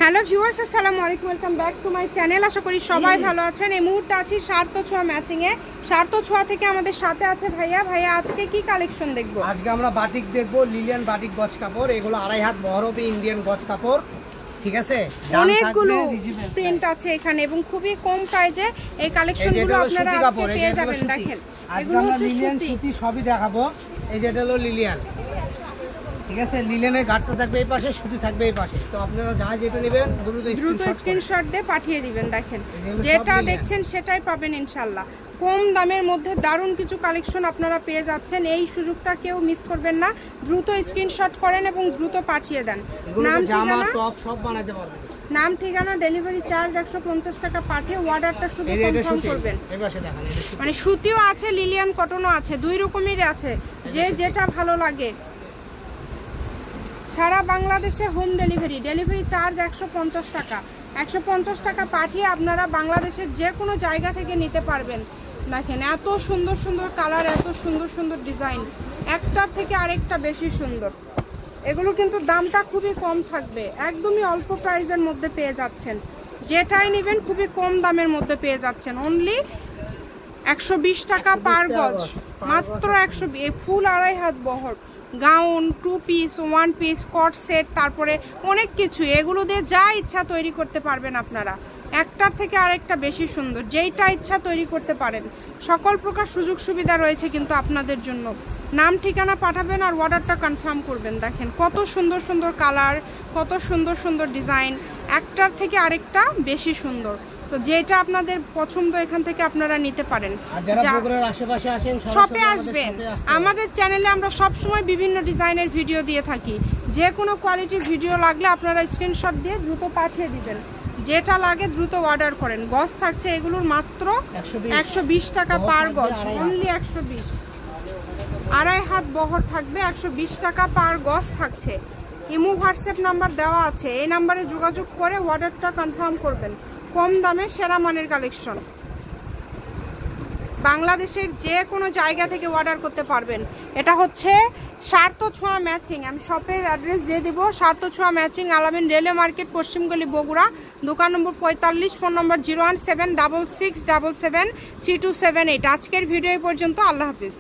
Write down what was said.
Hello viewers, আসসালামু আলাইকুম, welcome back to my channel. আশা করি সবাই ভালো আছেন। এই মুহূর্তে আছি সার্থ ছোঁয়া ম্যাচিংয়ে। সার্থ ছোঁয়া থেকে আমাদের সাথে আছে ভাইয়া। ভাইয়া আজকে কি কালেকশন দেখবো? আজকে আমরা বাটিক দেখবো, লিলিয়ান বাটিক গজ কাপড়। এগুলো 2.5 হাত বহরবি ইন্ডিয়ান গজ কাপড়, ঠিক আছে? অনেকগুলো প্রিন্ট আছে এখানে এবং খুবই কম প্রাইসে এই কালেকশনগুলো আপনারা আজকে পেয়ে যাবেন। দেখেন আজকে আমরা লিলিয়ান সুতি সবই দেখাবো। এই যেটা হলো লিলিয়ান, ঠিক আছে? লিলেনের গাঢ়টা থাকবে এই পাশে, সুতি থাকবে এই পাশে। তো আপনারা যা যেটা নেবেন দ্রুত স্ক্রিনশট দিয়ে পাঠিয়ে দিবেন। দেখেন যেটা দেখছেন সেটাই পাবেন ইনশাআল্লাহ। কম দামের মধ্যে দারুণ কিছু কালেকশন আপনারা পেয়ে যাচ্ছেন। এই সুযোগটা কেউ মিস করবেন না। দ্রুত স্ক্রিনশট করেন এবং দ্রুত পাঠিয়ে দেন। নাম, জামা, টপ সব বানাতে পারবেন। নাম, ঠিকানা, ডেলিভারি চার্জ 150 টাকা পাঠিয়ে অর্ডারটা শুধু কনফার্ম করবেন। মানে সুতিও আছে, লিলিয়ান কটনও আছে, দুই রকমেরই আছে, যে যেটা ভালো লাগে। সারা বাংলাদেশে হোম ডেলিভারি চার্জ 150 টাকা। 150 টাকা পাঠিয়ে আপনারা বাংলাদেশের যে কোনো জায়গা থেকে নিতে পারবেন। দেখেন এত সুন্দর সুন্দর কালার, এত সুন্দর সুন্দর ডিজাইন, একটার থেকে আরেকটা বেশি সুন্দর। এগুলো কিন্তু দামটা খুবই কম থাকবে, একদমই অল্প প্রাইসের মধ্যে পেয়ে যাচ্ছেন। যেটাই নেবেন খুবই কম দামের মধ্যে পেয়ে যাচ্ছেন। অনলি 120 টাকা পার গজ, মাত্র 120। ফুল 2.5 হাত বহর গাউন, 2 পিস, 1 পিস, কট সেট, তারপরে অনেক কিছু। এগুলো দিয়ে যা ইচ্ছা তৈরি করতে পারবেন আপনারা। একটার থেকে আরেকটা বেশি সুন্দর, যেইটা ইচ্ছা তৈরি করতে পারেন। সকল প্রকার সুযোগ সুবিধা রয়েছে কিন্তু আপনাদের জন্য। নাম, ঠিকানা পাঠাবেন আর অর্ডারটা কনফার্ম করবেন। দেখেন কত সুন্দর সুন্দর কালার, কত সুন্দর সুন্দর ডিজাইন, একটার থেকে আরেকটা বেশি সুন্দর। তো যেটা আপনাদের পছন্দ এখান থেকে আপনারা নিতে পারেন। শপে আসবেন। আমাদের চ্যানেলে আমরা সবসময় বিভিন্ন ডিজাইনের ভিডিও দিয়ে থাকি। যে কোনো কোয়ালিটির ভিডিও লাগলে আপনারা স্ক্রিনশট দিয়ে দ্রুত পাঠিয়ে দিবেন। যেটা লাগে দ্রুত অর্ডার করেন। গজ থাকছে এগুলোর মাত্র 120 টাকা পার গজ, অনলি 120। 2.5 হাত বহর থাকবে, 120 টাকা পার গজ থাকছে। ইমো, হোয়াটসঅ্যাপ নাম্বার দেওয়া আছে, এই নাম্বারে যোগাযোগ করে অর্ডারটা কনফার্ম করবেন। কম দামে সেরা মানের কালেকশন, বাংলাদেশের যে কোনো জায়গা থেকে অর্ডার করতে পারবেন। এটা হচ্ছে সার্থ ছোঁয়া ম্যাচিং। আমি শপের অ্যাড্রেস দিয়ে দিব। সার্থ ছোঁয়া ম্যাচিং, আলামিন রেলওয়ে মার্কেট, পশ্চিমগলি, বগুড়া। দোকান নম্বর 45, ফোন নম্বর 01766773278। আজকের ভিডিও পর্যন্ত। আল্লাহ হাফিজ।